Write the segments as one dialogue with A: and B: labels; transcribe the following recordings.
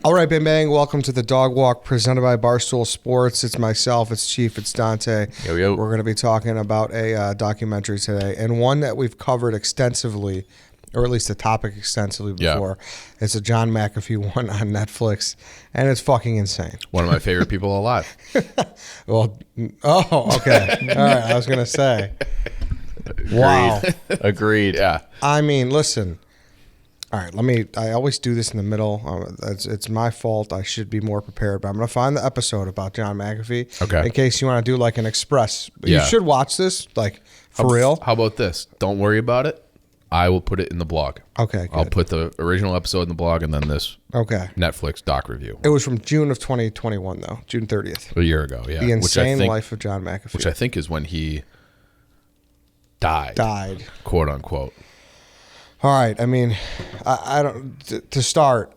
A: All right, Bang Bang, welcome to the Dog Walk presented by Barstool Sports. It's myself, it's Chief, it's Dante.
B: Yo, yo.
A: We're going to be talking about a documentary today, and one that we've covered extensively, or at least the topic extensively before. Yeah. It's a John McAfee one on Netflix, and it's fucking insane.
B: One of my favorite people alive.
A: Well, okay. All right, I was going to say.
B: Agreed.
A: Wow.
B: Agreed. Yeah.
A: I mean, listen. All right, I always do this in the middle. It's my fault. I should be more prepared, but I'm going to find the episode about John McAfee.
B: Okay.
A: In case you want to do like an express. You should watch this, like, for real.
B: How about this? Don't worry about it. I will put it in the blog.
A: Okay, good.
B: I'll put the original episode in the blog and then this Netflix doc review.
A: It was from June of 2021, though. June 30th.
B: A year ago, yeah.
A: The Insane Life of John McAfee.
B: Which I think is when he died. Quote, unquote.
A: All right. I mean, I don't to start,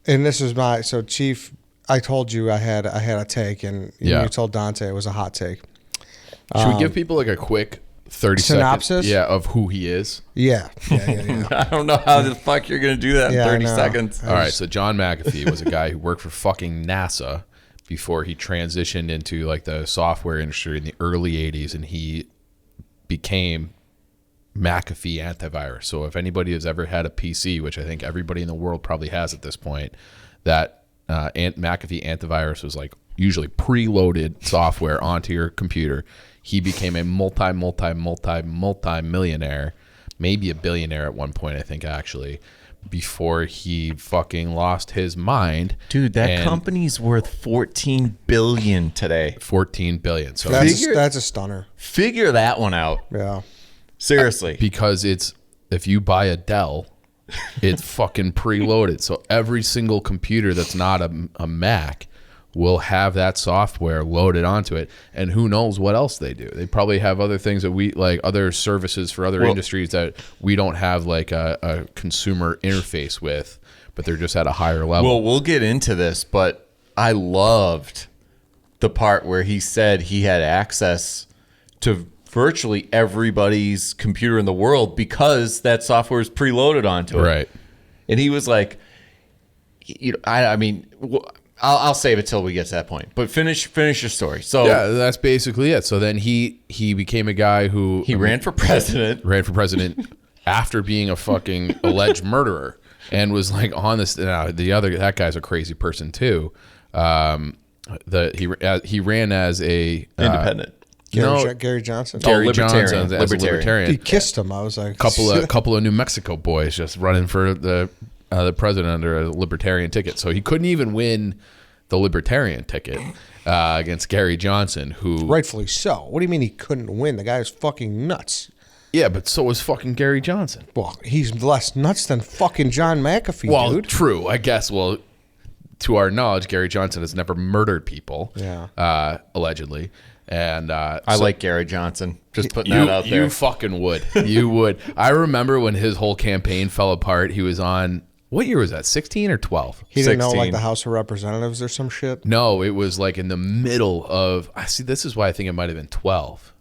A: and this is so Chief. I told you I had a take, and you told Dante it was a hot take.
B: Should we give people like a quick 30
A: synopsis?
B: Seconds, of who he is?
A: Yeah.
C: I don't know how the fuck you're gonna do that in 30 seconds.
B: All right. So John McAfee was a guy who worked for fucking NASA before he transitioned into like the software industry in the early 80s, and he became McAfee antivirus. So if anybody has ever had a PC, which I think everybody in the world probably has at this point, that McAfee antivirus was like usually preloaded software onto your computer. He became a multi-millionaire, maybe a billionaire at one point, I think, actually, before he fucking lost his mind.
C: Dude, that company's worth $14 billion today.
B: $14 billion. So
A: that's a stunner.
C: Figure that one out.
A: Yeah.
C: Seriously.
B: Because if you buy a Dell, it's fucking preloaded. So every single computer that's not a Mac will have that software loaded onto it. And who knows what else they do. They probably have other things that we like, other services for other industries that we don't have like a consumer interface with, but they're just at a higher level.
C: Well, we'll get into this, but I loved the part where he said he had access to virtually everybody's computer in the world because that software is preloaded onto it.
B: Right.
C: And he was like, I mean, I'll save it till we get to that point. But finish your story. So
B: yeah, that's basically it. So then he became a guy who
C: ran for president.
B: Ran for president after being a fucking alleged murderer, and was like on this. That guy's a crazy person too. He ran as a
C: independent.
A: Gary Johnson.
B: Gary Johnson as a libertarian.
A: He kissed him. I was like,
B: couple of New Mexico boys just running for the president under a libertarian ticket. So he couldn't even win the libertarian ticket against Gary Johnson, who
A: rightfully so. What do you mean he couldn't win? The guy is fucking nuts.
B: Yeah, but so was fucking Gary Johnson.
A: Well, he's less nuts than fucking John McAfee, dude.
B: True, I guess. Well, to our knowledge, Gary Johnson has never murdered people.
A: Yeah.
B: Allegedly. And
C: I like Gary Johnson. Just putting that out there.
B: You fucking would. You would. I remember when his whole campaign fell apart. He was on, what year was that? 16 or 12?
A: He didn't know like the House of Representatives or some shit?
B: No, it was like in the middle of, this is why I think it might have been 12.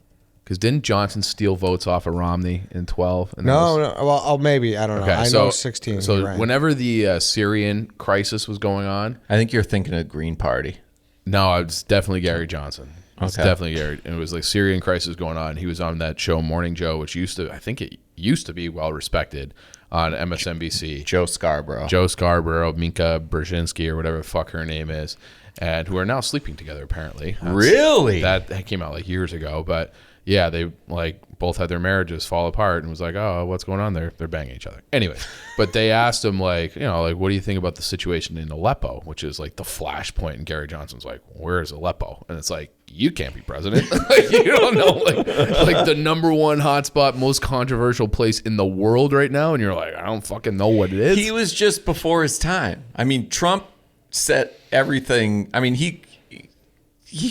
B: Because didn't Johnson steal votes off of Romney in 12?
A: No. Well, maybe. I don't know. I know 16.
B: So whenever the Syrian crisis was going on.
C: I think you're thinking of Green Party.
B: No, it's definitely Gary Johnson. It's definitely Gary. And it was like Syrian crisis going on. He was on that show Morning Joe, which used to be well respected on MSNBC.
C: Joe Scarborough,
B: Minka Brzezinski, or whatever the fuck her name is, and who are now sleeping together apparently.
C: Really?
B: That came out like years ago, but yeah, they like both had their marriages fall apart, and was like, oh, what's going on there? They're banging each other. Anyway, but they asked him like, what do you think about the situation in Aleppo, which is like the flashpoint, and Gary Johnson's like, where's Aleppo? And it's like, you can't be president. Like, you don't know, like the number one hotspot, most controversial place in the world right now, and you're like, I don't fucking know what it is.
C: He was just before his time. I mean, Trump set everything. I mean, he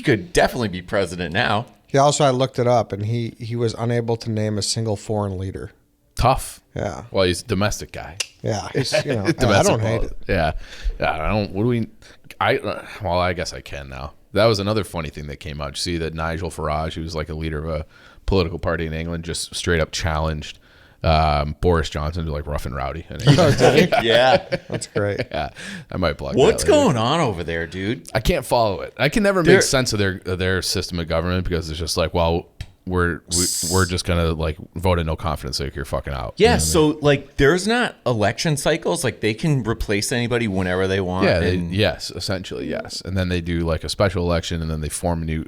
C: could definitely be president now.
A: I looked it up, and he was unable to name a single foreign leader.
B: Tough.
A: Yeah.
B: Well, he's a domestic guy.
A: Yeah. He's, I don't hate it.
B: Yeah. I don't. What do we? I guess I can now. That was another funny thing that came out. You see that Nigel Farage, who was like a leader of a political party in England, just straight up challenged Boris Johnson do like Rough and Rowdy.
C: Yeah.
A: That's great.
B: Yeah, I might plug.
C: What's
B: that later.
C: going on over there, dude?
B: I can't follow it. I can never make sense of their system of government because it's just like, well, we're just gonna like vote in no confidence so you're fucking out.
C: Yeah,
B: You know what I mean?
C: so like there's not election cycles. Like they can replace anybody whenever they want.
B: Yeah,
C: and
B: yes, essentially yes, and then they do like a special election and then they form a new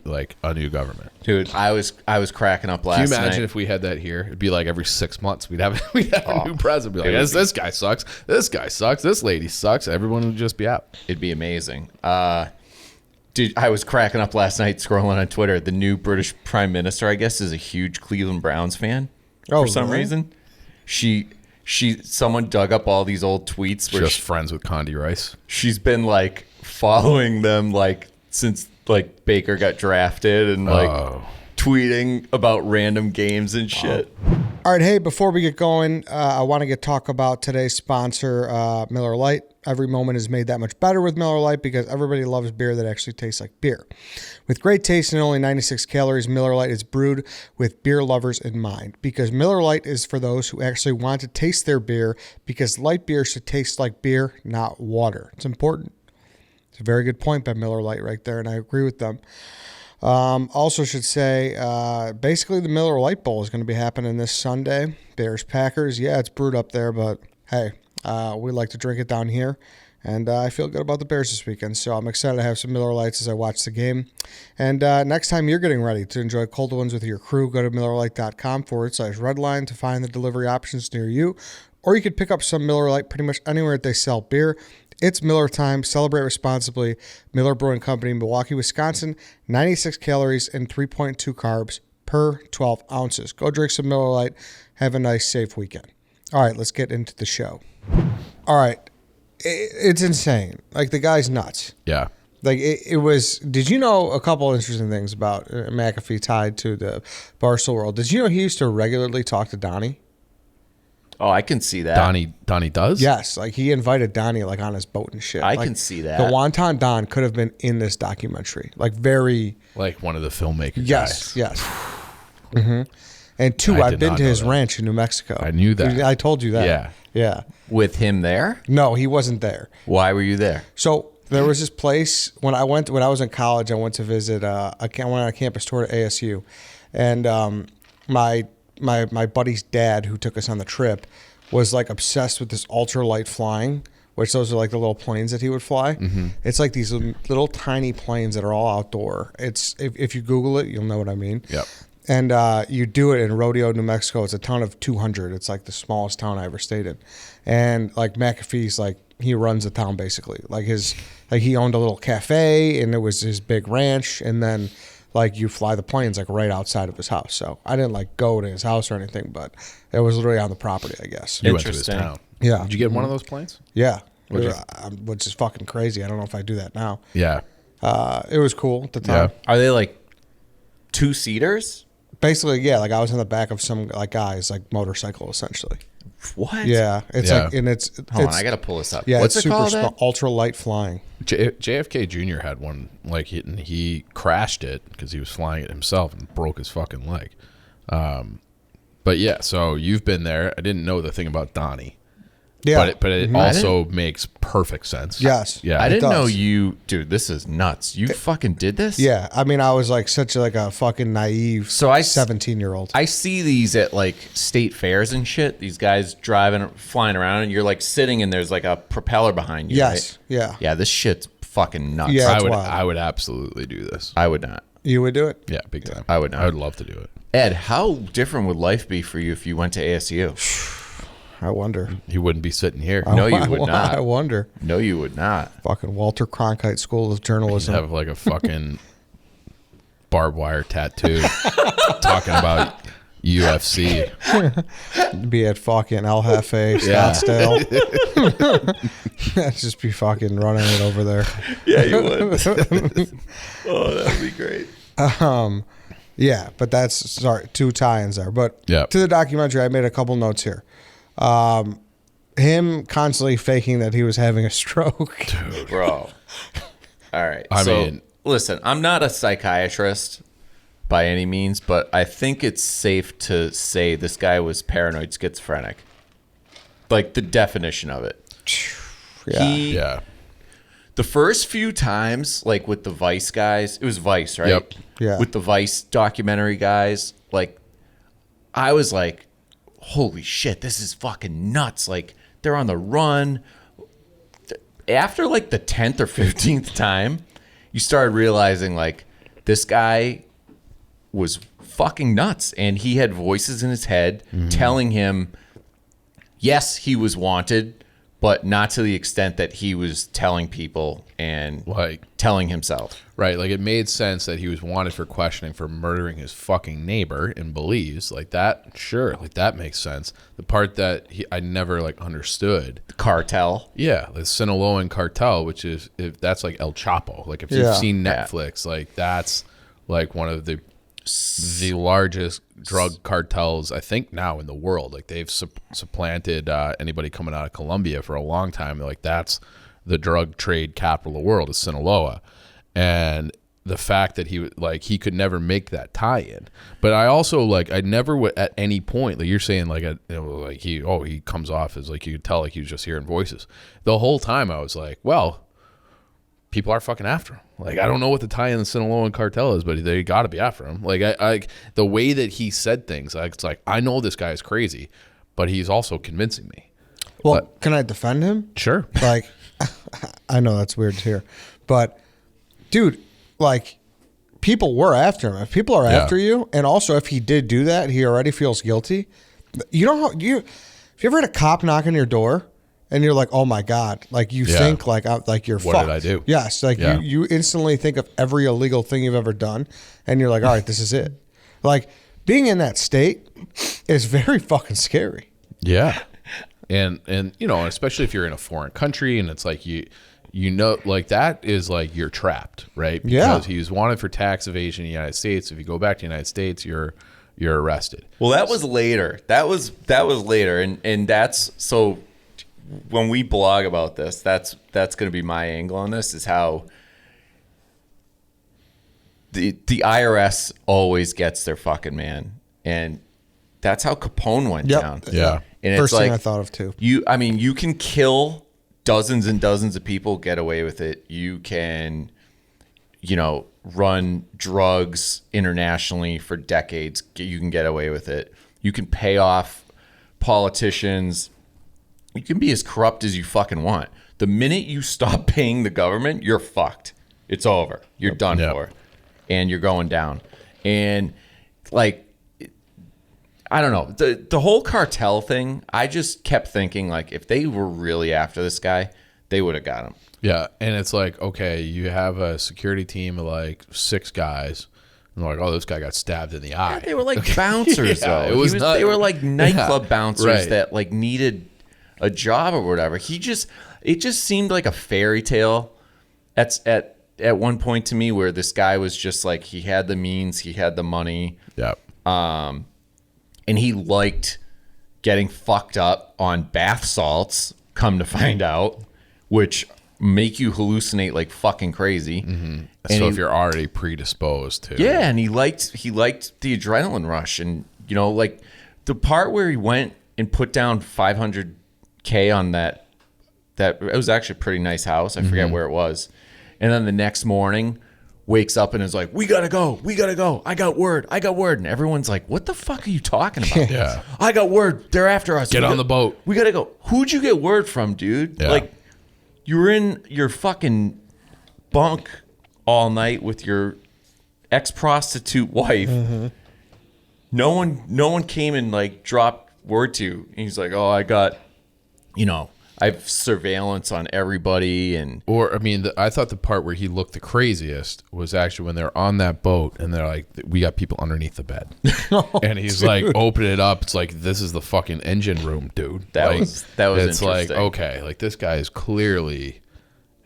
B: government.
C: dude, I was cracking up last
B: Can
C: night.
B: you imagine if we had that here? It'd be like every 6 months we'd have a new president. Be like, this guy sucks. This guy sucks. This lady sucks. Everyone would just be out.
C: It'd be amazing. Dude, I was cracking up last night scrolling on Twitter. The new British Prime Minister, I guess, is a huge Cleveland Browns fan for some reason. Someone dug up all these old tweets where
B: Just friends with Condi Rice.
C: she's been like following them like since like Baker got drafted and like tweeting about random games and shit.
A: All right, hey, before we get going, I want to talk about today's sponsor, Miller Lite. Every moment is made that much better with Miller Lite because everybody loves beer that actually tastes like beer. With great taste and only 96 calories, Miller Lite is brewed with beer lovers in mind because Miller Lite is for those who actually want to taste their beer because light beer should taste like beer, not water. It's important. It's a very good point by Miller Lite right there, and I agree with them. Also should say, basically the Miller Lite Bowl is going to be happening this Sunday. Bears Packers. Yeah, it's brewed up there, but hey, we like to drink it down here. And I feel good about the Bears this weekend. So I'm excited to have some Miller Lites as I watch the game. And next time you're getting ready to enjoy cold ones with your crew, go to MillerLite.com/redline to find the delivery options near you. Or you could pick up some Miller Lite pretty much anywhere that they sell beer. It's Miller time. Celebrate responsibly. Miller Brewing Company, Milwaukee, Wisconsin. 96 calories and 3.2 carbs per 12 ounces. Go drink some Miller Lite. Have a nice, safe weekend. All right, let's get into the show. All right. It's insane. Like, the guy's nuts.
B: Yeah.
A: Like, it was... Did you know a couple of interesting things about McAfee tied to the Barstool world? Did you know he used to regularly talk to Donnie?
C: Oh, I can see that.
B: Donnie does?
A: Yes, like he invited Donnie like on his boat and shit.
C: I
A: Like,
C: can see that.
A: The Wonton Don could have been in this documentary. Like very
B: Like one of the filmmakers.
A: yes. Mm-hmm. And two,
B: I
A: I've
B: did
A: been
B: not
A: to
B: know
A: his
B: that.
A: ranch in New Mexico.
B: I knew that.
A: I told you that.
B: Yeah.
A: Yeah.
C: With him there?
A: No, he wasn't there.
C: Why were you there?
A: So there was this place when I was in college. I went to visit. I went on a campus tour to ASU, and my buddy's dad, who took us on the trip, was like obsessed with this ultralight flying, which those are like the little planes that he would fly. Mm-hmm. It's like these little tiny planes that are all outdoor. It's if you Google it, you'll know what I mean.
B: Yep.
A: And you do it in Rodeo, New Mexico. It's a town of 200. It's like the smallest town I ever stayed in. And like McAfee's like he runs the town basically. Like he owned a little cafe and it was his big ranch. And then like you fly the planes like right outside of his house. So I didn't like go to his house or anything, but it was literally on the property, I guess.
B: You went to his
C: Interesting.
B: town.
A: Yeah.
B: Did you get one of those planes?
A: Yeah.
B: What'd
A: Which is fucking crazy. I don't know if I do that now.
B: Yeah.
A: It was cool at the time.
B: Yeah.
C: Are they like two-seaters?
A: Basically, yeah. Like I was in the back of some like guy's like motorcycle essentially.
C: What?
A: Yeah. It's
B: Yeah.
A: like, and it's
C: Hold on, I got to pull this up.
A: yeah,
C: What's
A: it's
C: it
A: super
C: called?
A: small, ultra light flying.
B: JFK Jr. had one, like he crashed it because he was flying it himself and broke his fucking leg. But yeah, so you've been there. I didn't know the thing about Donnie.
A: Yeah.
B: But it also makes perfect sense.
A: Yes.
B: Yeah.
C: I didn't know
A: does.
C: you... Dude, this is nuts. You fucking did this?
A: Yeah. I mean, I was like such like a fucking naive
C: So I
A: 17-year-old.
C: I see these at like state fairs and shit. These guys driving, flying around, and you're like sitting and there's like a propeller behind you.
A: Yes.
C: Right?
A: Yeah.
C: Yeah, this shit's fucking nuts.
A: Yeah. That's wild.
B: I would absolutely do this.
C: I would not.
A: You would do it?
B: Yeah, big time.
C: I would not.
B: I would love to do it.
C: Ed, how different would life be for you if you went to ASU?
A: I wonder.
B: You wouldn't be sitting here.
C: No, you would not.
A: I wonder.
C: No, you would not.
A: Fucking Walter Cronkite School of
B: You'd
A: Journalism.
B: have like a fucking barbed wire tattoo talking about UFC.
A: Be at fucking El Jefe,
B: Yeah.
A: Scottsdale. That'd just be fucking running it over there.
C: Yeah, you would. Oh, that would be great.
A: Yeah, but that's sorry, two tie-ins there. But
B: Yep.
A: to the documentary, I made a couple notes here. Him constantly faking that he was having a stroke.
C: Bro. All right.
B: I
C: so,
B: mean-
C: listen, I'm not a psychiatrist, by any means, but I think it's safe to say this guy was paranoid schizophrenic. Like the definition of it.
A: Yeah.
C: The first few times, like with the Vice guys, it was Vice, right?
B: Yep.
A: Yeah.
C: With the Vice documentary guys, like, I was like, holy shit, this is fucking nuts. Like, they're on the run. After like the 10th or 15th time, you started realizing like this guy was fucking nuts, and he had voices in his head telling him, yes, he was wanted, but not to the extent that he was telling people and
B: Like,
C: telling himself.
B: right, like it made sense that he was wanted for questioning for murdering his fucking neighbor in Belize. Like that, sure, like that makes sense. The part that I never like understood.
C: Cartel.
B: Yeah, the Sinaloan cartel, which is that's like El Chapo. Like if you've seen Netflix, like that's like one of the largest drug cartels I think now in the world. Like they've supplanted anybody coming out of Colombia for a long time. Like that's the drug trade capital of the world is Sinaloa, and the fact that he could never make that tie-in. But I also like I never would at any point like you're saying like he comes off as like you could tell like he was just hearing voices. The whole time I was like, well, people are fucking after him. Like I don't know what the tie-in the Sinaloan cartel is, but they got to be after him. Like I the way that he said things, like, it's like I know this guy is crazy, but he's also convincing me.
A: Well,
B: But-
A: can I defend him?
B: Sure.
A: Like, I know that's weird to hear, but dude, like, people were after him. If people are after you, and also if he did do that, he already feels guilty. You know how if you ever had a cop knock on your door and you're like, oh my God, like you think like you're
B: What
A: fucked.
B: did I do?
A: Yes, like you instantly think of every illegal thing you've ever done, and you're like, all right, this is it. Like being in that state is very fucking scary.
B: Yeah. And you know, especially if you're in a foreign country and it's like you know, like that is like you're trapped, right? Because he's wanted for tax evasion in the United States. If you go back to the United States, you're arrested.
C: Well, that was later. That was later, and that's so. When we blog about this, that's going to be my angle on this. Is how the IRS always gets their fucking man, and that's how Capone went down.
B: Yeah.
C: And
A: First
C: it's
A: thing
C: like,
A: I thought of too.
C: You can kill dozens and dozens of people, get away with it. You can, run drugs internationally for decades. You can get away with it. You can pay off politicians. You can be as corrupt as you fucking want. The minute you stop paying the government, you're fucked. It's over. You're done for. And you're going down. And like, I don't know. The whole cartel thing, I just kept thinking, like, if they were really after this guy, they would have got him.
B: Yeah. And it's like, okay, you have a security team of like 6 guys. And they're like, oh, this guy got stabbed in the eye.
C: Yeah, they were like bouncers, though. They were like nightclub bouncers that like needed a job or whatever. It just seemed like a fairy tale at one point to me, where this guy was just like, he had the means, he had the money.
B: Yeah.
C: And he liked getting fucked up on bath salts, come to find out, which make you hallucinate like fucking crazy.
B: Mm-hmm. So if you're already predisposed to.
C: Yeah, and he liked the adrenaline rush. And, like the part where he went and put down $500K on that it was actually a pretty nice house. I forget where it was. And then the next morning wakes up and is like, we gotta go. I got word. And everyone's like, what the fuck are you talking about?
B: Yeah.
C: I got word. They're after us.
B: Get on the boat.
C: We gotta go. Who'd you get word from, dude?
B: Yeah.
C: Like, you were in your fucking bunk all night with your ex-prostitute wife. Mm-hmm. No one came and like dropped word to you. And he's like, oh, I got, I have surveillance on everybody.
B: Or, I mean, I thought the part where he looked the craziest was actually when they're on that boat and they're like, we got people underneath the bed. And he's like, open it up. It's like, this is the fucking engine room, dude.
C: That was
B: it's
C: interesting.
B: like, okay, like this guy is clearly,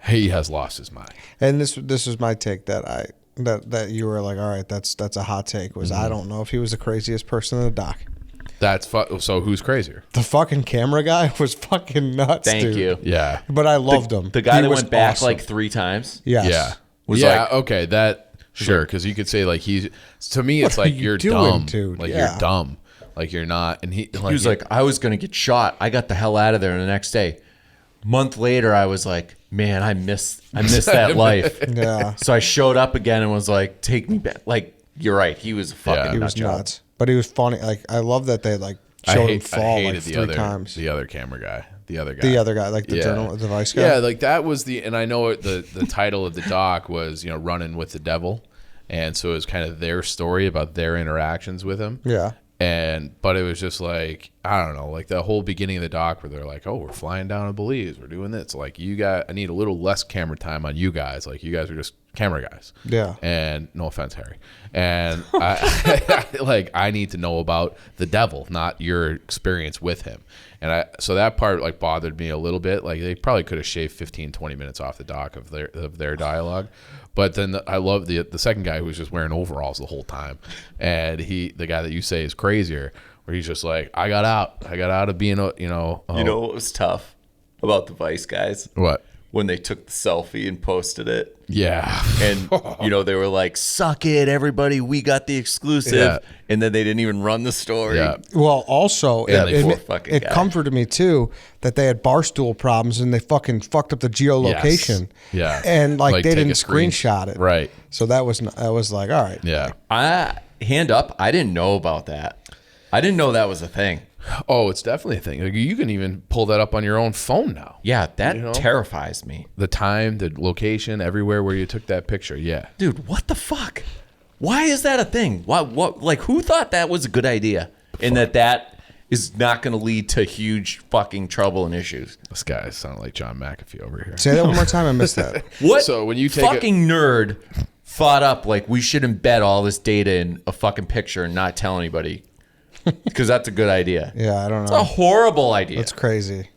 B: he has lost his mind.
A: And this was my take that you were like, all right, that's a hot take. Was I don't know if he was the craziest person in the dock.
B: So who's crazier?
A: The fucking camera guy was fucking nuts.
C: Thank
A: dude.
C: you.
B: Yeah.
A: But I loved him.
C: The guy
A: He
C: that
A: was
C: went back
A: awesome.
C: like 3 times.
A: Yes.
B: Yeah.
C: Was
B: yeah.
C: like-
B: Okay. That Sure, because you could say like to me it's like you're
A: doing,
B: dumb,
A: dude?
B: like
A: Yeah.
B: you're dumb, like you're not. And he
C: was like, I was gonna get shot. I got the hell out of there the next day. Month later, I was like, man, I miss that life.
A: Yeah.
C: So I showed up again and was like, take me back. Like, you're right. He was a fucking
A: He was
C: nut job.
A: nuts, but he was funny. Like I love that they like showed him fall like three times.
B: The other camera guy. The other guy,
A: like the the Vice guy.
B: Yeah, like that was and I know the title of the doc was, Running with the Devil. And so it was kind of their story about their interactions with him.
A: Yeah.
B: But it was just like, I don't know, like the whole beginning of the doc where they're like, oh, we're flying down to Belize, we're doing this. Like I need a little less camera time on you guys. Like you guys are just camera guys.
A: Yeah.
B: And no offense, Harry. And I need to know about the devil, not your experience with him. And so that part like bothered me a little bit. Like they probably could have shaved 15, 20 minutes off the doc of their dialogue. But then I love the second guy who was just wearing overalls the whole time. And the guy that you say is crazier, where he's just like, I got out of being
C: You know what was tough about the Vice guys?
B: What?
C: When they took the selfie and posted it.
B: Yeah.
C: And, they were like, suck it, everybody. We got the exclusive.
B: Yeah.
C: And then they didn't even run the story.
B: Yeah.
A: Well, also, it comforted me, too, that they had Barstool problems and they fucking fucked up the geolocation.
B: Yes. Yeah.
A: And, like they didn't screenshot it.
B: Right.
A: So that was like, all right.
B: Yeah.
C: Hand up, I didn't know about that. I didn't know that was a thing.
B: Oh, it's definitely a thing. Like, you can even pull that up on your own phone now.
C: Yeah, that terrifies me.
B: The time, the location, everywhere where you took that picture. Yeah.
C: Dude, what the fuck? Why is that a thing? What like who thought that was a good idea? And that is not going to lead to huge fucking trouble and issues.
B: This guy sounded like John McAfee over here.
A: Say that one more time. I missed that.
C: What?
B: So when you take
C: fucking nerd thought up like we should embed all this data in a fucking picture and not tell anybody? Because that's a good idea.
A: Yeah, I don't know.
C: It's a horrible idea.
A: That's crazy.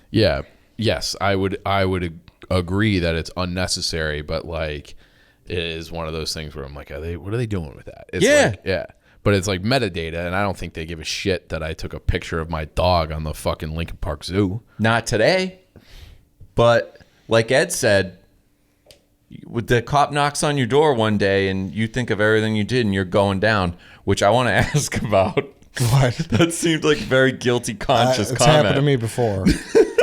B: Yeah. Yes, I would agree that it's unnecessary, but like it is one of those things where I'm like, what are they doing with that? It's like, yeah. But it's like metadata, and I don't think they give a shit that I took a picture of my dog on the fucking Lincoln Park Zoo.
C: Not today. But like Ed said, with the cop knocks on your door one day and you think of everything you did and you're going down, which I want to ask about.
A: What?
C: That seemed like a very guilty conscious
A: it's
C: comment.
A: happened to me before.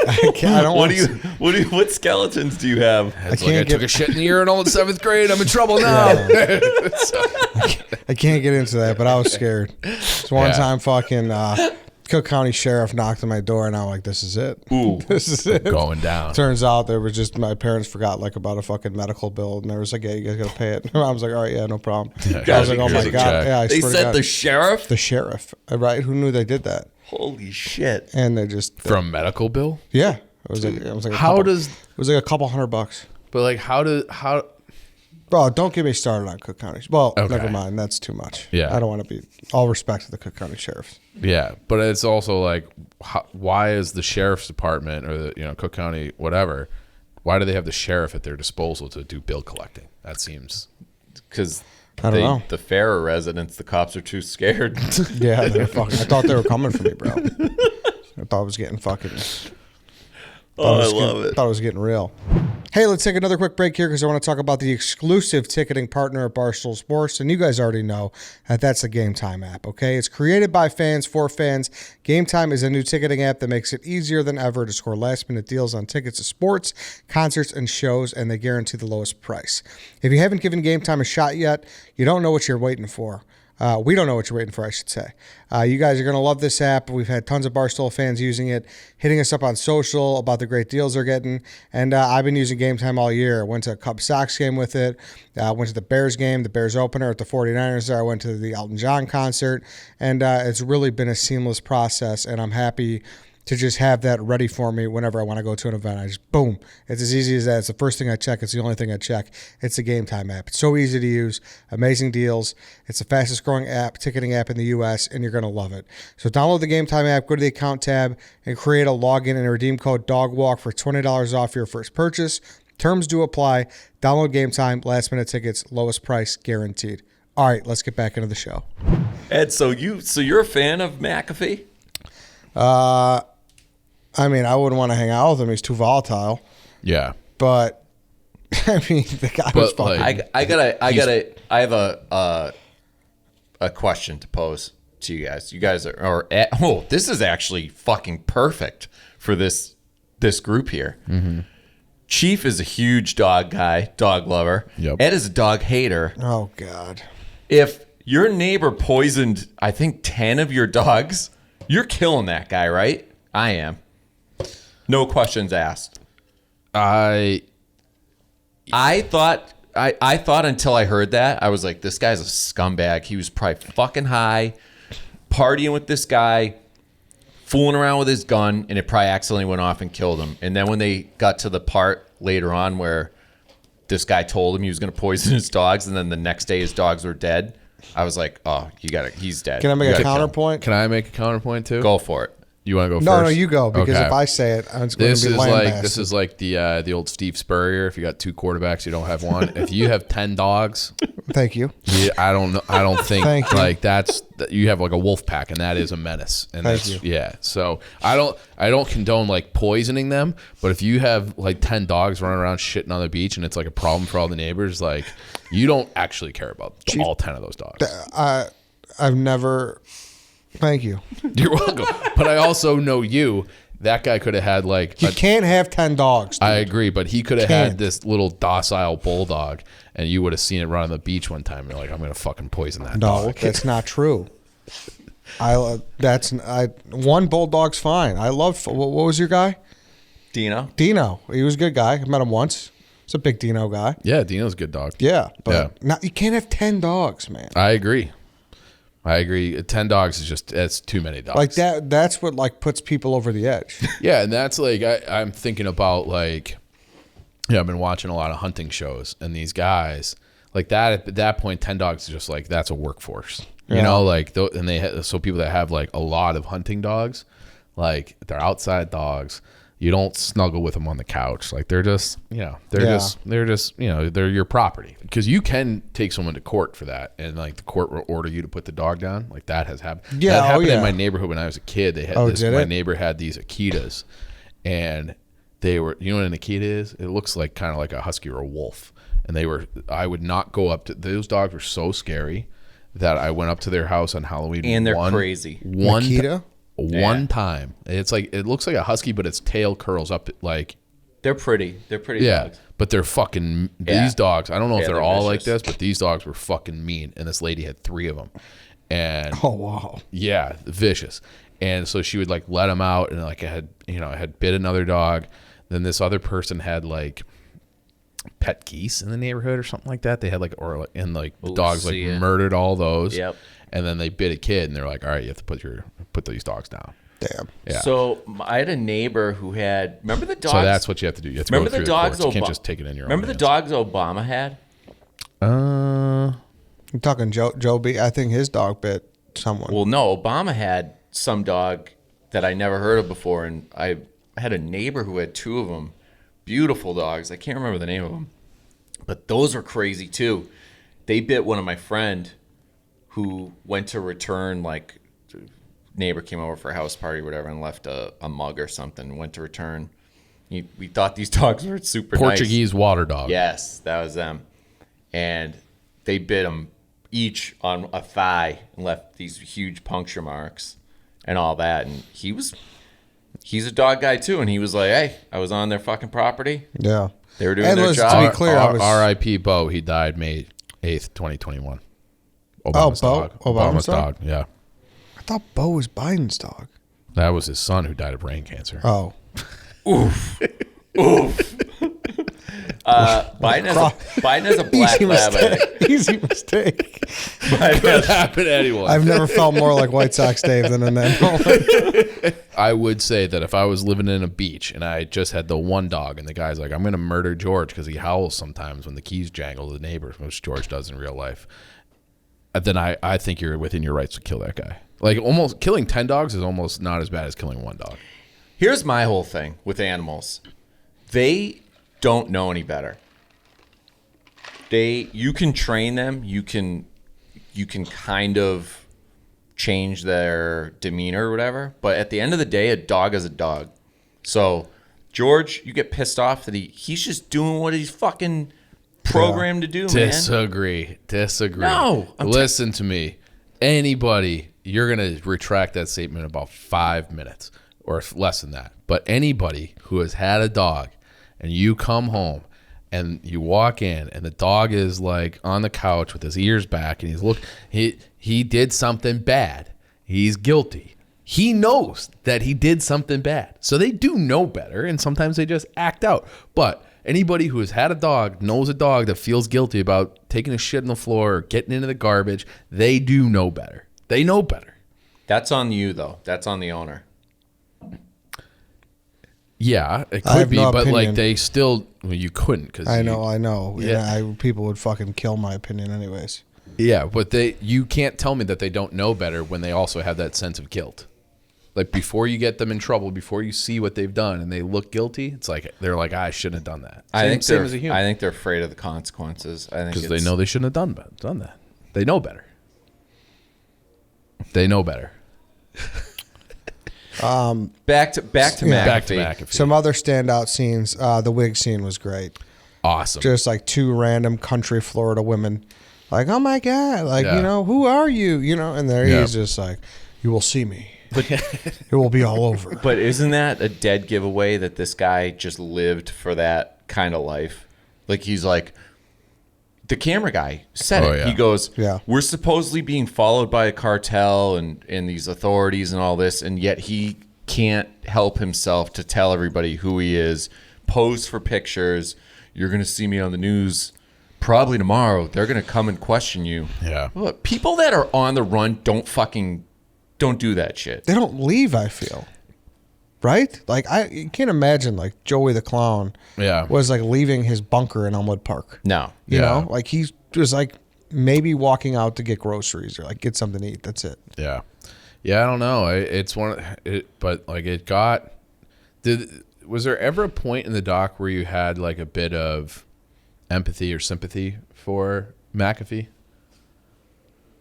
A: I don't want to.
C: What skeletons do you have?
B: I took a shit in the urinal in 7th grade. I'm in trouble now.
A: Yeah. I can't get into that, but I was scared. So one time fucking Cook County Sheriff knocked on my door, and I'm like, this is it.
C: Ooh.
A: This is it.
B: Going down.
A: Turns out there was just my parents forgot like about a fucking medical bill, and they was like, yeah, you guys got to pay it. I was like, all right, yeah, no problem. I was like, oh my God. Yeah, I
C: they
A: swear to
C: said
A: God.
C: the sheriff?
A: The sheriff, right? Who knew they did that?
C: Holy shit.
A: And they just.
B: From medical bill?
A: Yeah. It was like
B: it
A: was like a couple $100.
B: But like how
A: Oh, don't get me started on Cook County. Well,
B: Okay.
A: never mind. That's too much.
B: Yeah.
A: I don't want to be. All respect to the Cook County sheriffs.
B: Yeah, but it's also like, why is the sheriff's department or the Cook County whatever? Why do they have the sheriff at their disposal to do bill collecting? That seems
C: because
A: I don't know.
C: The Farrer residents, the cops are too scared.
A: Yeah, they're fucking. I thought they were coming for me, bro. I thought I was getting fucking.
C: I love it.
A: Thought it was getting real. Hey, let's take another quick break here because I want to talk about the exclusive ticketing partner of Barstool Sports. And you guys already know that that's the Game Time app, okay? It's created by fans for fans. Game Time is a new ticketing app that makes it easier than ever to score last-minute deals on tickets to sports, concerts, and shows, and they guarantee the lowest price. If you haven't given Game Time a shot yet, you don't know what you're waiting for. We don't know what you're waiting for, I should say. You guys are going to love this app. We've had tons of Barstool fans using it, hitting us up on social about the great deals they're getting. And I've been using Game Time all year. Went to a Cubs Sox game with it. Went to the Bears game, the Bears opener at the 49ers there. I went to the Elton John concert. And it's really been a seamless process, and I'm happy to just have that ready for me whenever I want to go to an event. I just, boom. It's as easy as that. It's the first thing I check. It's the only thing I check. It's the Game Time app. It's so easy to use. Amazing deals. It's the fastest growing ticketing app in the U.S., and you're going to love it. So download the Game Time app, go to the account tab, and create a login and redeem code DOGWALK for $20 off your first purchase. Terms do apply. Download Game Time. Last minute tickets. Lowest price guaranteed. All right, let's get back into the show.
C: Ed, so you're a fan of McAfee?
A: I mean, I wouldn't want to hang out with him. He's too volatile.
B: yeah.
A: But I mean, the guy was fucking.
B: like,
C: I have a question to pose to you guys. You guys are at, this is actually fucking perfect for this group here.
B: Mm-hmm.
C: Chief is a huge dog guy, dog lover.
B: Yep.
C: Ed is a dog hater.
A: Oh God.
C: If your neighbor poisoned, I think 10 of your dogs, you're killing that guy, right? I am. No questions asked. I thought until I heard that, I was like, this guy's a scumbag. He was probably fucking high, partying with this guy, fooling around with his gun, and it probably accidentally went off and killed him. And then when they got to the part later on where this guy told him he was going to poison his dogs, and then the next day his dogs were dead, I was like, oh, he's dead.
A: Can I make a counterpoint?
B: Can I make a counterpoint too?
C: Go for it.
B: You want to go first?
A: No, you go, because
B: Okay.
A: if I say it, it's going to be lambasted.
B: This is like the old Steve Spurrier. If you got 2 quarterbacks, you don't have one. If you have 10 dogs,
A: Thank you.
B: I don't know. I don't think
A: Thank you.
B: like you have like a wolf pack, and that is a menace. And
A: Thank
B: that's
A: you.
B: yeah. So I don't condone like poisoning them, but if you have like 10 dogs running around shitting on the beach and it's like a problem for all the neighbors, like you don't actually care about all 10 of those dogs.
A: I've never. Thank you.
B: You're welcome. But I also know you. That guy could have had like.
A: You can't have 10 dogs. Dude.
B: I agree, but he could have
A: Can't.
B: had this little docile bulldog, and you would have seen it run on the beach one time. And you're like, I'm gonna fucking poison that
A: No,
B: dog.
A: that's not true. One bulldog's fine. I love. What was your guy?
C: Dino.
A: Dino. He was a good guy. I met him once. He's a big Dino guy.
B: Yeah, Dino's a good dog.
A: Yeah, but
B: Yeah.
A: Now you can't have 10 dogs, man.
B: I agree. 10 dogs is that's too many dogs.
A: Like that. That's what like puts people over the edge.
B: Yeah, and that's like I'm thinking about like, I've been watching a lot of hunting shows, and these guys like that at that point, 10 dogs is just like that's a workforce. You
A: Yeah.
B: know, like and so people that have like a lot of hunting dogs, like they're outside dogs. You don't snuggle with them on the couch. Like they're just, they're your property, because you can take someone to court for that. And like the court will order you to put the dog down. Like that has happened.
A: Yeah.
B: That happened
A: yeah.
B: in my neighborhood when I was a kid. They had my neighbor had these Akitas, and they were, you know what an Akita is? It looks like kind of like a husky or a wolf. And I would not go up to, those dogs were so scary that I went up to their house on Halloween.
C: And they're crazy.
A: Akita?
B: One time, it's like it looks like a husky, but its tail curls up like.
C: They're pretty. They're pretty dogs.
B: But they're fucking these dogs. I don't know if they're all vicious like this, but these dogs were fucking mean. And this lady had 3 of them, and
A: Oh wow.
B: yeah, vicious. And so she would like let them out, and like it had bit another dog. Then this other person had like pet geese in the neighborhood or something like that. They had like the dogs like murdered all those.
C: Yep.
B: And then they bit a kid, and they're like, all right, you have to put these dogs down.
A: Damn.
B: Yeah.
C: So I had a neighbor who had, remember the dogs?
B: So that's what you have to do. You have to
C: remember
B: go through
C: the dogs?
B: the courts. You can't just take it in your
C: remember
B: own
C: the dogs Obama had?
A: I'm talking Joe B. I think his dog bit someone.
C: Well, no, Obama had some dog that I never heard of before, and I had a neighbor who had 2 of them. Beautiful dogs. I can't remember the name of them, but those were crazy too. They bit one of my friend who went to return, like neighbor came over for a house party or whatever and left a mug or something, went to return. We thought these dogs were super
B: Portuguese
C: nice.
B: water dog.
C: Yes, that was them. And they bit them each on a thigh and left these huge puncture marks and all that. And he's a dog guy too. And he was like, hey, I was on their fucking property.
A: Yeah.
C: They were doing
A: And
C: their
A: let's
C: job.
A: be clear,
B: R.I.P. Bo. He died May 8th, 2021. Obama's
A: Bo?
B: dog.
A: Obama's dog?
B: Yeah.
A: I thought Bo was Biden's dog.
B: That was his son who died of brain cancer.
A: Oh.
C: Oof. Biden has a black
A: Easy
C: lab. I think.
A: mistake. Easy mistake.
B: Could happen to anyone.
A: I've never felt more like White Sox Dave than in that moment.
B: I would say that if I was living in a beach and I just had the one dog and the guy's like, I'm going to murder George because he howls sometimes when the keys jangle to the neighbors, which George does in real life, then I think you're within your rights to kill that guy. Like almost killing 10 dogs is almost not as bad as killing one dog.
C: Here's my whole thing with animals. They don't know any better. You can train them. You can kind of change their demeanor or whatever. But at the end of the day, a dog is a dog. So George, you get pissed off that he's just doing what he's fucking programmed to do, man.
B: Disagree.
C: No.
B: Listen to me. Anybody, you're going to retract that statement in about 5 minutes or less than that. But anybody who has had a dog and you come home and you walk in and the dog is like on the couch with his ears back and he did something bad. He's guilty. He knows that he did something bad. So they do know better, and sometimes they just act out. But anybody who has had a dog, knows a dog that feels guilty about taking a shit on the floor or getting into the garbage, they do know better. They know better.
C: That's on you, though. That's on the owner.
B: Yeah, it
A: I have
B: could be,
A: no
B: but
A: opinion.
B: like they still, well, you couldn't. Cause
A: I know.
B: Yeah.
A: People would fucking kill my opinion anyways.
B: Yeah, but you can't tell me that they don't know better when they also have that sense of guilt. Like before you get them in trouble, before you see what they've done and they look guilty, it's like they're like, I shouldn't have done that. Same as a human.
C: I think they're afraid of the consequences. I think
B: Because they know they shouldn't have done that. They know better. They know better.
C: Back to McAfee.
B: Back to McAfee.
A: Some other standout scenes. The wig scene was great.
B: Awesome.
A: Just like two random country Florida women, like, oh my god, like who are you? And there he's just like, you will see me. It will be all over.
C: But isn't that a dead giveaway that this guy just lived for that kind of life? Like he's like, the camera guy said it.
B: Yeah.
C: He goes,
A: Yeah.
C: we're supposedly being followed by a cartel and these authorities and all this, and yet he can't help himself to tell everybody who he is, pose for pictures. You're going to see me on the news probably tomorrow. They're going to come and question you.
B: Yeah.
C: Look, people that are on the run don't do that shit.
A: They don't leave, I feel. Right? Like, you can't imagine, like, Joey the Clown was, like, leaving his bunker in Elmwood Park.
C: No.
A: You know? Like, he was, like, maybe walking out to get groceries or, like, get something to eat. That's it.
B: Yeah. Yeah, I don't know. It's but, like, it got... Was there ever a point in the doc where you had, like, a bit of empathy or sympathy for McAfee?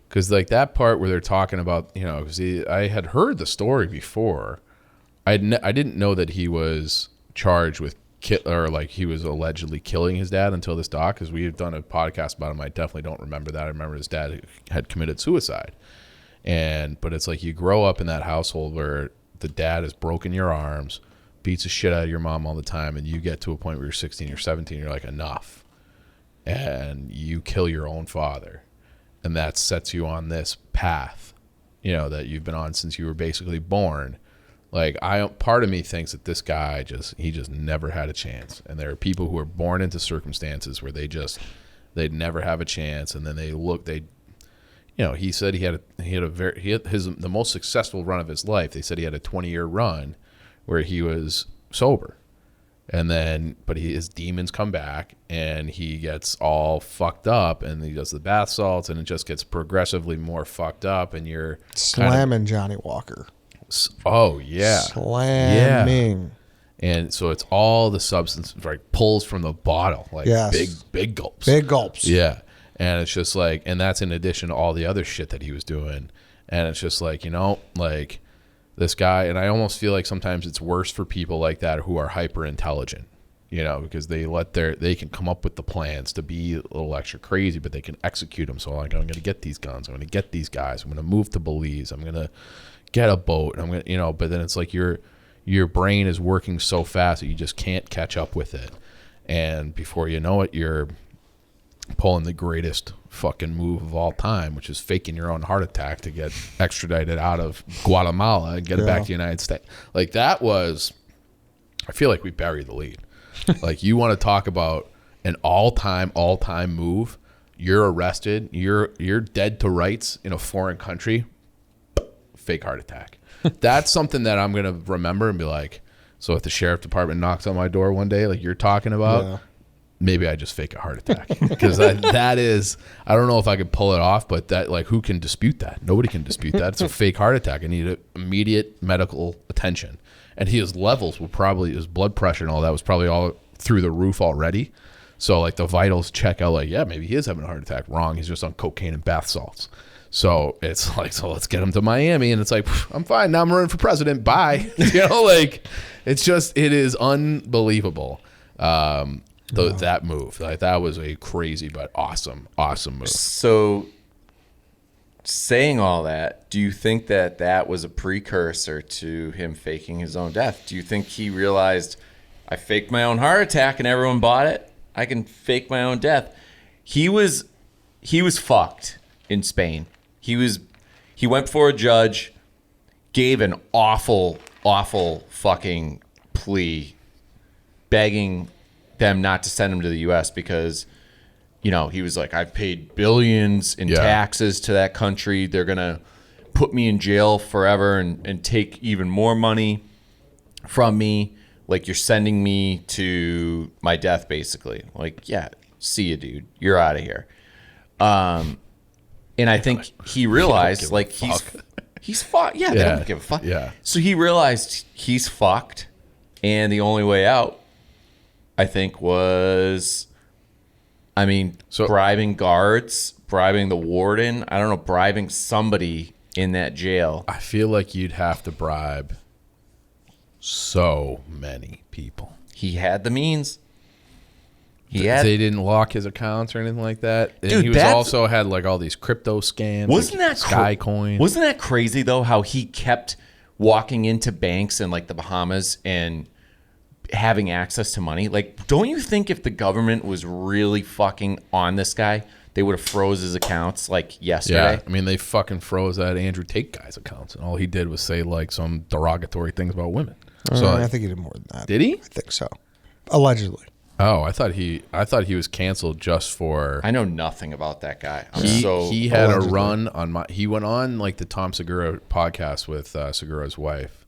B: Because, like, that part where they're talking about, because I had heard the story before. I didn't know that he was charged with he was allegedly killing his dad until this doc, because we have done a podcast about him. I definitely don't remember that. I remember his dad had committed suicide. But it's like you grow up in that household where the dad has broken your arms, beats the shit out of your mom all the time, and you get to a point where you're 16 or 17, you're like, enough. And you kill your own father. And that sets you on this path, that you've been on since you were basically born. Like, part of me thinks that this guy he just never had a chance. And there are people who are born into circumstances where they'd never have a chance. And then he said he had the most successful run of his life. They said he had a 20-year run where he was sober. And then, but his demons come back and he gets all fucked up and he does the bath salts and it just gets progressively more fucked up and you're
A: slamming Johnny Walker.
B: Oh, yeah.
A: Slamming.
B: Yeah. And so it's all the substance, like pulls from the bottle, like big gulps.
A: Big gulps.
B: Yeah. And it's just like, and that's in addition to all the other shit that he was doing. And it's just like, like, this guy, and I almost feel like sometimes it's worse for people like that who are hyper intelligent, because they can come up with the plans to be a little extra crazy, but they can execute them. So like, I'm going to get these guns, I'm going to get these guys, I'm going to move to Belize, I'm going to get a boat, I'm going to, but then it's like your brain is working so fast that you just can't catch up with it. And before you know it, you're pulling the greatest fucking move of all time, which is faking your own heart attack to get extradited out of Guatemala and get it back to the United States. Like, that was, I feel like we buried the lead. Like, you want to talk about an all-time move, you're arrested, you're dead to rights in a foreign country, fake heart attack. That's something that I'm going to remember and be like, so if the sheriff department knocks on my door one day, like you're talking about, maybe I just fake a heart attack, because that is, I don't know if I could pull it off, but that, like, who can dispute that? Nobody can dispute that. It's a fake heart attack. I need immediate medical attention. And his levels his blood pressure and all that was probably all through the roof already. So like the vitals check out like, yeah, maybe he is having a heart attack. Wrong. He's just on cocaine and bath salts. So it's like, so let's get him to Miami. And it's like, I'm fine. Now I'm running for president. Bye. You know, like, it is unbelievable. That move. Like, that was a crazy but awesome move.
C: So saying all that, do you think that was a precursor to him faking his own death? Do you think he realized, I faked my own heart attack and everyone bought it? I can fake my own death. He was fucked in Spain. He went for a judge, gave an awful fucking plea, begging them not to send him to the U.S. because, you know, he was like, I've paid billions in taxes to that country. They're going to put me in jail forever and take even more money from me. Like, you're sending me to my death, basically. Like, yeah, see you, dude. You're out of here. And I think he realized, like, he's fucked. Yeah, they don't give a fuck.
B: Yeah.
C: So he realized he's fucked, and the only way out, I think, was, bribing guards, bribing the warden. I don't know, bribing somebody in that jail.
B: I feel like you'd have to bribe so many people.
C: He had the means.
B: They didn't lock his accounts or anything like that. And
C: dude,
B: he also had like all these crypto scams.
C: Wasn't
B: like
C: that
B: Skycoin?
C: Wasn't that crazy though? How he kept walking into banks in like the Bahamas and having access to money. Like, don't you think if the government was really fucking on this guy, they would have froze his accounts like yesterday?
B: Yeah, I mean, they fucking froze that Andrew Tate guy's accounts, and all he did was say like some derogatory things about women. So
A: I think he did more than that.
B: Did he?
A: I think so. Allegedly.
B: Oh, I thought he was canceled just for.
C: I know nothing about that guy.
B: He had allegedly. A run on he went on like the Tom Segura podcast with Segura's wife,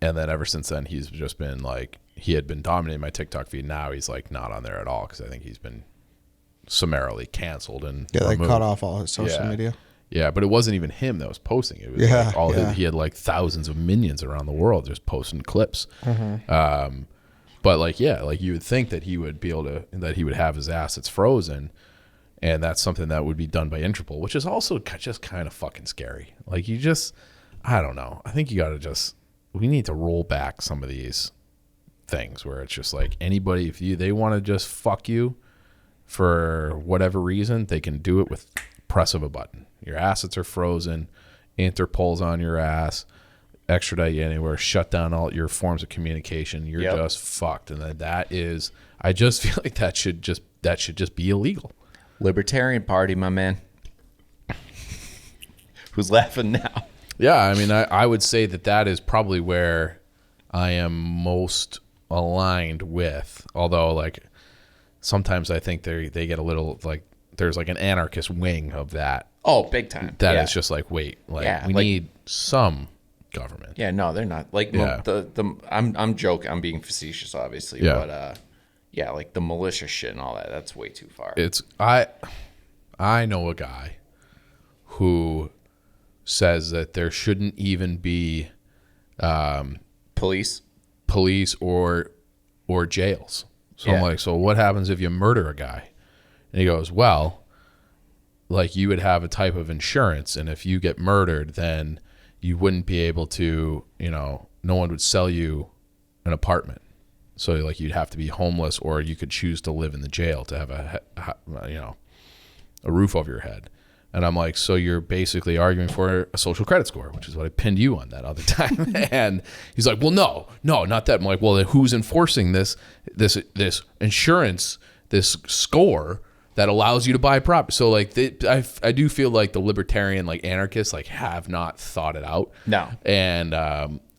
B: and then ever since then he's just been like, he had been dominating my TikTok feed. Now he's like not on there at all because I think he's been summarily canceled and
A: they
B: removed.
A: Cut off all his social media.
B: Yeah, but it wasn't even him that was posting it. It was like he had like thousands of minions around the world just posting clips. Mm-hmm. But like, yeah, like you would think that he would be able to, that he would have his assets frozen, and that's something that would be done by Interpol, which is also just kind of fucking scary. Like I don't know. I think you got to we need to roll back some of these things where it's just like anybody, if they want to just fuck you for whatever reason, they can do it with press of a button. Your assets are frozen. Interpol's on your ass. Extradite you anywhere, shut down all your forms of communication. You're just fucked. And that is, I just feel like that should just be illegal.
C: Libertarian Party, my man. Who's laughing now?
B: Yeah, I mean, I would say that is probably where I am most aligned with. Although, like, sometimes I think they get a little, like, there's like an anarchist wing of that.
C: Oh, big time.
B: That is just like, wait, like, we need some government.
C: Yeah, no, they're not. Like, I'm joking. I'm being facetious, obviously.
B: Yeah.
C: But, like the militia shit and all that, that's way too far.
B: I know a guy who says that there shouldn't even be
C: police
B: or jails. So
C: Yeah.
B: I'm like, so what happens if you murder a guy? And he goes, well, like you would have a type of insurance, and if you get murdered, then you wouldn't be able to, no one would sell you an apartment. So like you'd have to be homeless, or you could choose to live in the jail to have a roof over your head. And I'm like, so you're basically arguing for a social credit score, which is what I pinned you on that other time. And he's like, well, no, not that. I'm like, well, then who's enforcing this insurance, this score that allows you to buy property? So like, I do feel like the libertarian, like anarchists, like have not thought it out.
C: No.
B: And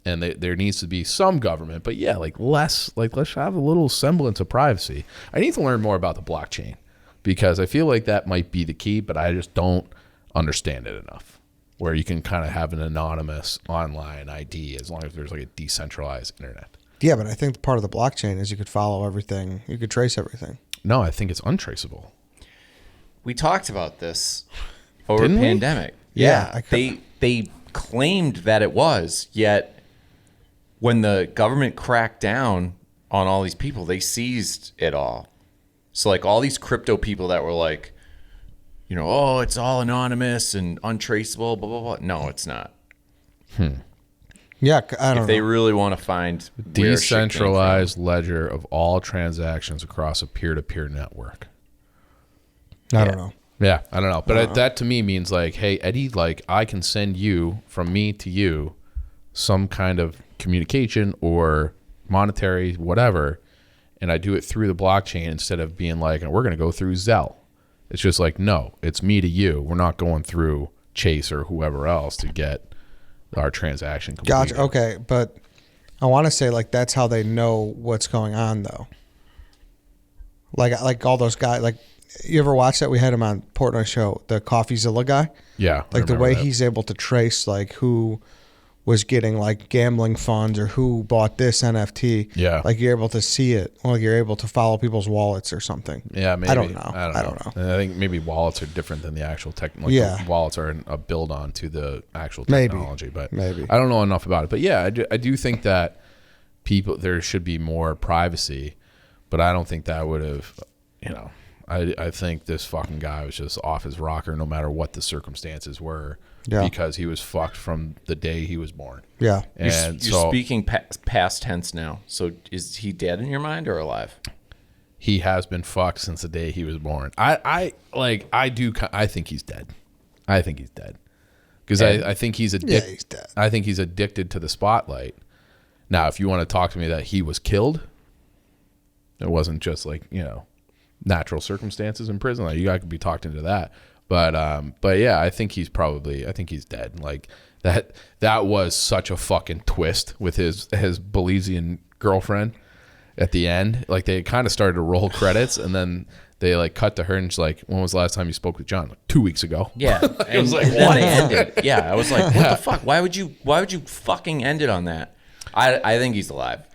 B: there needs to be some government, but yeah, let's have a little semblance of privacy. I need to learn more about the blockchain, because I feel like that might be the key, but I just don't understand it enough, where you can kind of have an anonymous online ID as long as there's like a decentralized internet.
A: Yeah, but I think part of the blockchain is you could follow everything. You could trace everything.
B: No, I think it's untraceable.
C: We talked about this over
B: Didn't we?
C: pandemic.
A: Yeah.
C: They claimed that it was, yet when the government cracked down on all these people, they seized it all. So like all these crypto people that were like, oh, it's all anonymous and untraceable, blah, blah, blah. No, it's not.
A: Yeah, I don't know.
C: If they really want to find
B: Decentralized ledger of all transactions across a peer-to-peer network.
A: I don't know.
B: Yeah, I don't know. But that to me means like, hey, Eddie, like I can send you from me to you some kind of communication or monetary, whatever, and I do it through the blockchain instead of being like, we're going to go through Zelle. It's just like, no, it's me to you. We're not going through Chase or whoever else to get our transaction completed.
A: Gotcha. Okay, but I want to say like that's how they know what's going on though. Like all those guys, like you ever watch that? We had him on Portnoy show, the CoffeeZilla guy.
B: Yeah.
A: Like the way he's able to trace like who was getting like gambling funds or who bought this NFT.
B: Yeah.
A: Like you're able to see it. Like you're able to follow people's wallets or something.
B: Yeah, maybe.
A: I don't know.
B: I don't know. And I think maybe wallets are different than the actual
A: Yeah.
B: The wallets are a build on to the actual
A: Maybe.
B: technology. But
A: Maybe.
B: I don't know enough about it. But yeah, I do think that there should be more privacy, but I don't think that would have, I think this fucking guy was just off his rocker no matter what the circumstances were.
A: Yeah.
B: Because he was fucked from the day he was born.
A: Yeah.
B: And
C: you're speaking past tense now. So is he dead in your mind or alive?
B: He has been fucked since the day he was born. I think he's dead. I think he's dead. Because I think he's addicted.
A: Yeah, he's dead.
B: I think he's addicted to the spotlight. Now, if you want to talk to me that he was killed, it wasn't just like, natural circumstances in prison. Like, you got to be talked into that. But yeah, I think he's dead. Like that was such a fucking twist with his Belizean girlfriend at the end. Like they kind of started to roll credits and then they like cut to her and she's like, when was the last time you spoke with John? Like 2 weeks ago.
C: Yeah.
B: I was like,
C: and then they ended. Yeah. I was like, what the fuck? Why would you fucking end it on that? I think he's alive.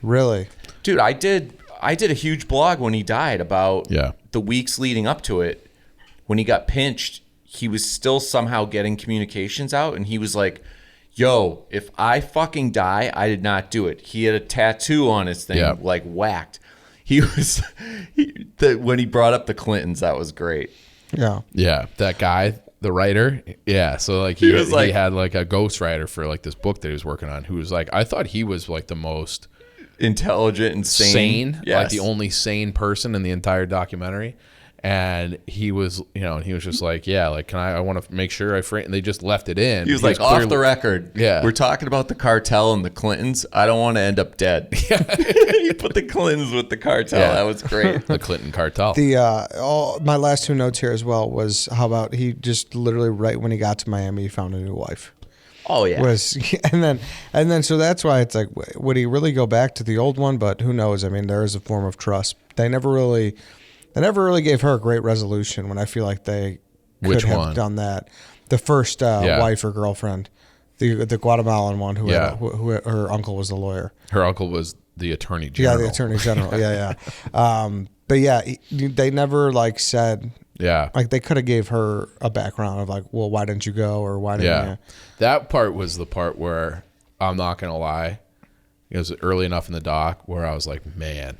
A: Really?
C: Dude, I did a huge blog when he died about the weeks leading up to it. When he got pinched, he was still somehow getting communications out, and he was like, yo, if I fucking die, I did not do it. He had a tattoo on his thing, like whacked. When he brought up the Clintons, that was great.
A: Yeah.
B: Yeah, that guy, the writer, yeah. So like he had like a ghostwriter for like this book that he was working on who was like, I thought he was like the most
C: intelligent and sane.
B: Yes. Like the only sane person in the entire documentary. And he was, he was just like, yeah, like, I want to make sure I frame, and they just left it in.
C: He was like, off the record.
B: Yeah.
C: We're talking about the cartel and the Clintons. I don't want to end up dead. He put the Clintons with the cartel. Yeah. That was great.
B: The Clinton cartel.
A: My last two notes here as well was how about he just literally right when he got to Miami, he found a new wife.
C: Oh yeah.
A: And then so that's why it's like, would he really go back to the old one? But who knows? I mean, there is a form of trust. They never really gave her a great resolution when I feel like they could have done that. The first wife or girlfriend, the Guatemalan one who her uncle was the lawyer.
B: Her uncle was the attorney general.
A: Yeah, the attorney general. Yeah. But yeah, they never like said.
B: Yeah.
A: Like they could have gave her a background of like, well, why didn't you go or why didn't you?
B: That part was the part where I'm not gonna lie, it was early enough in the doc where I was like, man,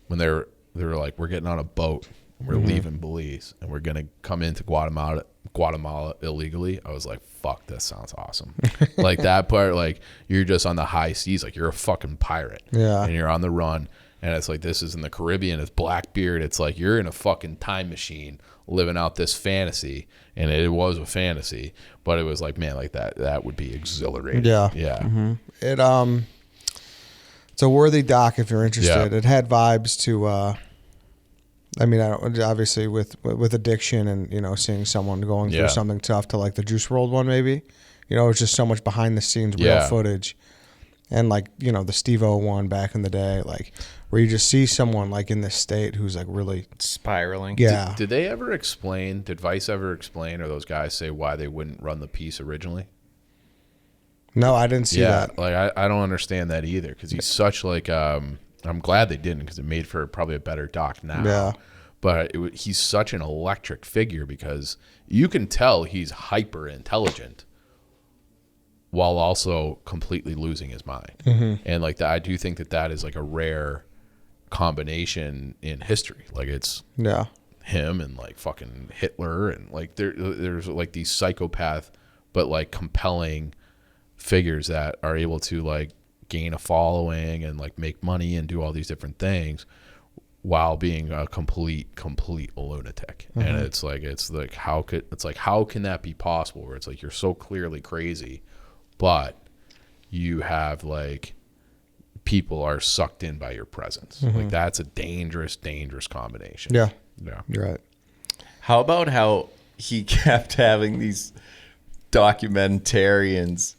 B: when they were like, we're getting on a boat, and we're leaving Belize, and we're gonna come into Guatemala illegally. I was like, fuck, that sounds awesome. Like that part, like you're just on the high seas, like you're a fucking pirate, and you're on the run, and it's like this is in the Caribbean, it's Blackbeard, it's like you're in a fucking time machine living out this fantasy, and it was a fantasy, but it was like, man, like that would be exhilarating. Yeah.
A: Mm-hmm. It's a worthy doc if you're interested. It had vibes to, obviously with addiction and seeing someone going through something tough to like the Juice WRLD one maybe. It's just so much behind the scenes real footage, and like the Steve-O one back in the day, like where you just see someone like in this state who's like really
C: spiraling.
A: Yeah.
B: Did they ever explain? Did Vice ever explain, or those guys say why they wouldn't run the piece originally?
A: No, I didn't see that.
B: Like I don't understand that either because he's such like I'm glad they didn't because it made for probably a better doc now.
A: Yeah.
B: But he's such an electric figure because you can tell he's hyper intelligent while also completely losing his mind. Mm-hmm. And like I do think that is like a rare combination in history. Like it's him him and like fucking Hitler and like there's like these psychopath but like compelling figures that are able to like gain a following and like make money and do all these different things while being a complete lunatic. Mm-hmm. And it's like how can that be possible, where it's like you're so clearly crazy but you have like people are sucked in by your presence. Mm-hmm. Like that's a dangerous combination.
A: Yeah
B: you're
A: right.
C: How about how he kept having these documentarians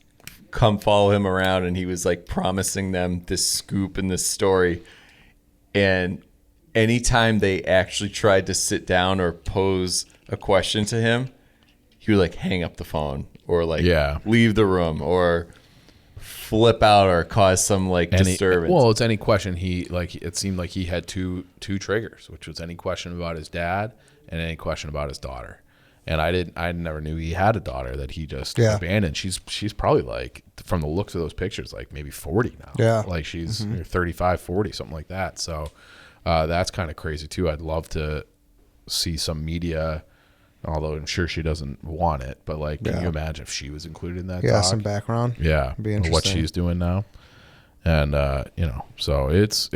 C: come follow him around, and he was like promising them this scoop and this story, and anytime they actually tried to sit down or pose a question to him, he would like hang up the phone or like leave the room or flip out or cause some like disturbance.
B: Well, it's any question. He like, it seemed like he had two triggers, which was any question about his dad and any question about his daughter. And I never knew he had a daughter that he just abandoned. She's probably like, from the looks of those pictures, like maybe 40 now.
A: Yeah.
B: Like she's 35, 40, something like that. So that's kind of crazy too. I'd love to see some media, although I'm sure she doesn't want it, but like, can you imagine if she was included in that talk?
A: Some background.
B: Yeah.
A: Be interesting.
B: What she's doing now. And, so it's,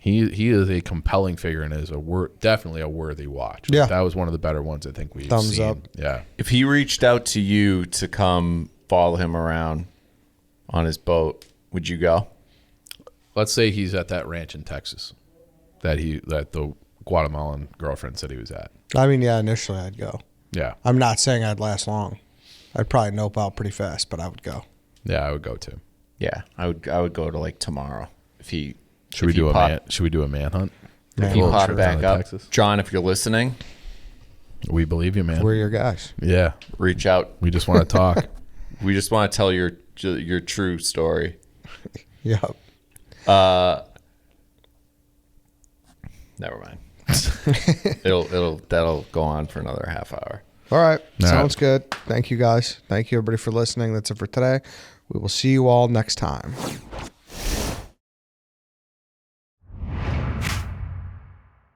B: he is a compelling figure and is definitely a worthy watch.
A: Yeah.
B: Like, that was one of the better ones I think we've
A: Thumbs
B: seen.
A: up.
B: Yeah.
C: If he reached out to you to come follow him around on his boat, would you go?
B: Let's say he's at that ranch in Texas that the Guatemalan girlfriend said he was at.
A: I mean, yeah, initially I'd go.
B: Yeah.
A: I'm not saying I'd last long. I'd probably nope out pretty fast, but I would go.
B: Yeah, I would go too.
C: Yeah, I would go to like tomorrow if he.
B: Should we do a manhunt?
C: If you pop
B: Trip
C: back
B: down to
C: up,
B: Texas?
C: John, if you're listening,
B: We believe you, man.
A: We're your guys.
B: Yeah.
C: reach out.
B: We just want to talk.
C: We just want to tell your true story.
A: Yep.
C: Never mind. That'll go on for another half hour.
A: All right.
B: All
A: Sounds
B: right.
A: good. Thank you, guys. Thank you, everybody, for listening. That's it for today. We will see you all next time.